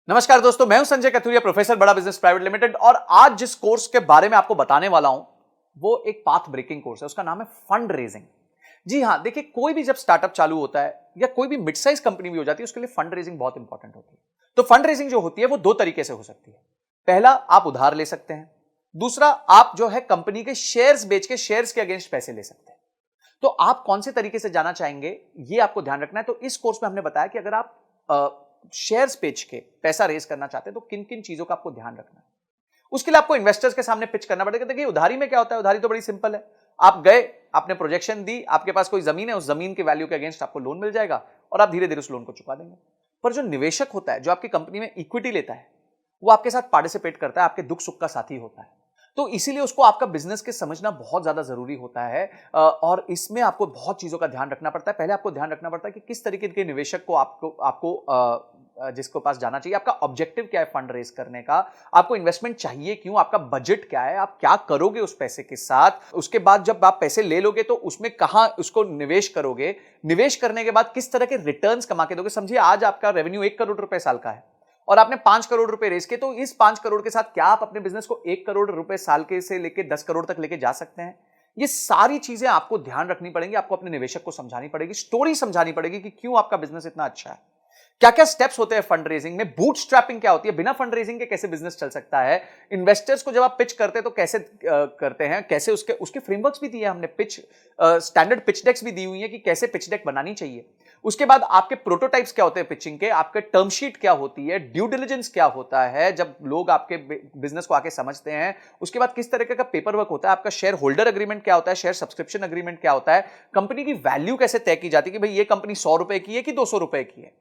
नमस्कार दोस्तों, मैं हूं संजय कथुरिया, प्रोफेसर बड़ा बिजनेस प्राइवेट लिमिटेड। और आज जिस कोर्स के बारे में आपको बताने वाला हूं वो एक पाथ ब्रेकिंग कोर्स है। उसका नाम है फंड रेजिंग। जी हां, देखिए, कोई भी जब स्टार्टअप चालू होता है या कोई भी मिड साइज कंपनी भी हो जाती है, उसके लिए फंड रेजिंग बहुत इंपॉर्टेंट होती है। तो फंड रेजिंग जो होती है वो दो तरीके से हो सकती है। पहला, आप उधार ले सकते हैं। दूसरा, आप जो है कंपनी के शेयर्स बेच के शेयर्स के अगेंस्ट पैसे ले सकते हैं। तो आप कौन से तरीके से जाना चाहेंगे, ये आपको ध्यान रखना है। तो इस कोर्स में हमने बताया कि अगर आप शेयर्स बेच के पैसा रेज करना चाहते हैं तो किन किन चीजों का आपको ध्यान रखना है। उसके लिए आपको इन्वेस्टर्स के सामने पिच करना पड़ेगा। देखिए, उधारी में क्या होता है, उधारी तो बड़ी सिंपल है। आप गए, आपने प्रोजेक्शन दी, आपके पास कोई जमीन है, उस जमीन के वैल्यू के अगेंस्ट आपको लोन मिल जाएगा और आप धीरे धीरे उस लोन को चुका देंगे। पर जो निवेशक होता है, जो आपकी कंपनी में इक्विटी लेता है, वो आपके साथ पार्टिसिपेट करता है, आपके दुख सुख का साथी होता है। तो इसीलिए उसको आपका बिजनेस के समझना बहुत ज्यादा जरूरी होता है। और इसमें आपको बहुत चीजों का ध्यान रखना पड़ता है। पहले आपको ध्यान रखना पड़ता है कि किस तरीके के निवेशक को आपको आपको जिसको पास जाना चाहिए, आपका ऑब्जेक्टिव क्या है फंड रेज करने का, आपको इन्वेस्टमेंट चाहिए क्यों, आपका बजट क्या है, आप क्या करोगे उस पैसे के साथ। उसके बाद जब आप पैसे ले लोगे तो उसमें कहां उसको निवेश करोगे, निवेश करने के बाद किस तरह के रिटर्न्स कमा के दोगे। समझिए, आज आपका रेवेन्यू 1 करोड़ रुपए साल का है और आपने 5 करोड़ रुपए रेज किए, तो इस 5 करोड़ के साथ क्या आप अपने बिजनेस को 1 करोड़ रुपए साल के से लेकर 10 करोड़ तक लेके जा सकते हैं। ये सारी चीजें आपको ध्यान रखनी पड़ेंगी, आपको अपने निवेशक को समझानी पड़ेगी, स्टोरी समझानी पड़ेगी कि क्यों आपका बिजनेस इतना अच्छा है। क्या क्या स्टेप्स होते हैं फंड रेजिंग में, बूटस्ट्रैपिंग क्या होती है, बिना फंड रेजिंग के कैसे बिजनेस चल सकता है, इन्वेस्टर्स को जब आप पिच करते हैं तो कैसे करते हैं, कैसे उसके उसके फ्रेमवर्क्स भी दिए हमने, पिच स्टैंडर्ड पिच डेक्स भी दी हुई है कि कैसे पिच डेक बनानी चाहिए। उसके बाद आपके प्रोटोटाइप्स क्या होते हैं पिचिंग के, आपके टर्म शीट क्या होती है, ड्यू डिलिजेंस क्या होता है जब लोग आपके बिजनेस को आके समझते हैं। उसके बाद किस तरीके का पेपर वर्क होता है, आपका शेयर होल्डर एग्रीमेंट क्या होता है, शेयर सब्सक्रिप्शन एग्रीमेंट क्या होता है, कंपनी की वैल्यू कैसे तय की जाती है कि भाई ये कंपनी 100 रुपए की है कि 200 रुपए की है।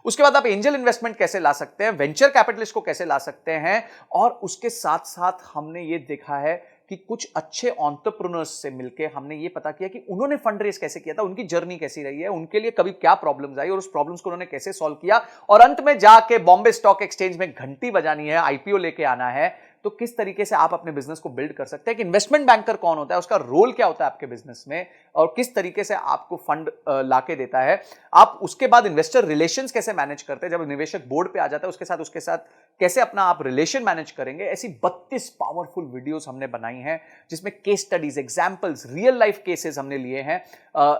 उसके बाद आप एंजल इन्वेस्टमेंट कैसे ला सकते हैं, वेंचर कैपिटलिस्ट को कैसे ला सकते हैं। और उसके साथ साथ हमने ये देखा है कि कुछ अच्छे एंटरप्रेन्योर्स से मिलके हमने ये पता किया कि उन्होंने फंड रेज कैसे किया था, उनकी जर्नी कैसी रही है, उनके लिए कभी क्या प्रॉब्लम्स आई और उस प्रॉब्लम्स को उन्होंने कैसे सॉल्व किया। और अंत में जाके बॉम्बे स्टॉक एक्सचेंज में घंटी बजानी है, आईपीओ लेके आना है। तो किस तरीके से आप अपने बिजनेस को बिल्ड कर सकते हैं, कि इन्वेस्टमेंट बैंकर कौन होता है, उसका रोल क्या होता है आपके बिजनेस में, और किस तरीके से आपको फंड लाके देता है। आप उसके बाद इन्वेस्टर रिलेशंस कैसे मैनेज करते हैं, जब निवेशक बोर्ड पे आ जाता है उसके साथ कैसे अपना आप रिलेशन मैनेज करेंगे। ऐसी 32 पावरफुल वीडियोस हमने बनाई हैं जिसमें case studies, examples, real life cases हमने लिए हैं,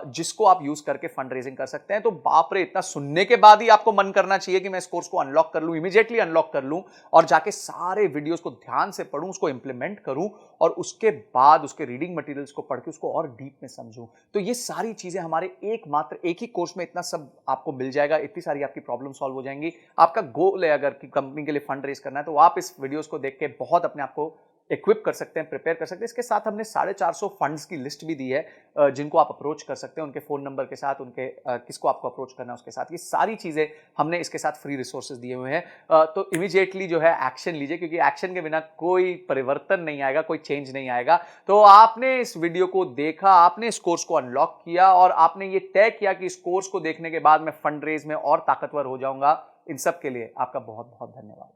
जिसको आप यूज करके फंड रेजिंग कर सकते हैं। तो बाप रे, इतना सुनने के बाद ही आपको मन करना चाहिए कि मैं इस कोर्स को अनलॉक कर लूं, इमीडिएटली अनलॉक कर लूं और जाके सारे वीडियोस को ध्यान से पढूं, उसको इंप्लीमेंट करूं और उसके बाद उसके रीडिंग मटेरियल्स को पढ़ के उसको और डीप में समझूं। तो ये सारी चीजें हमारे एक ही कोर्स में इतना सब आपको मिल जाएगा, इतनी सारी आपकी प्रॉब्लम सॉल्व हो जाएंगी। आपका गोल है अगर कि कंपनी के लिए फंड रेज करना है, तो आप इस वीडियोस को देख के बहुत अपने आप को इक्विप कर सकते हैं, प्रिपेयर कर सकते हैं। इसके साथ हमने 450 फंड्स की लिस्ट भी दी है जिनको आप अप्रोच कर सकते हैं, उनके फोन नंबर के साथ, उनके किसको आपको अप्रोच करना है उसके साथ। ये सारी चीजें हमने इसके साथ फ्री रिसोर्सेज दिए हुए हैं। तो इमीडिएटली जो है एक्शन लीजिए, क्योंकि एक्शन के बिना कोई परिवर्तन नहीं आएगा, कोई चेंज नहीं आएगा। तो आपने इस वीडियो को देखा, आपने इस कोर्स को अनलॉक किया और आपने ये तय किया कि इस कोर्स को देखने के बाद मैं फंड रेज में और ताकतवर हो जाऊंगा। इन सब के लिए आपका बहुत बहुत धन्यवाद।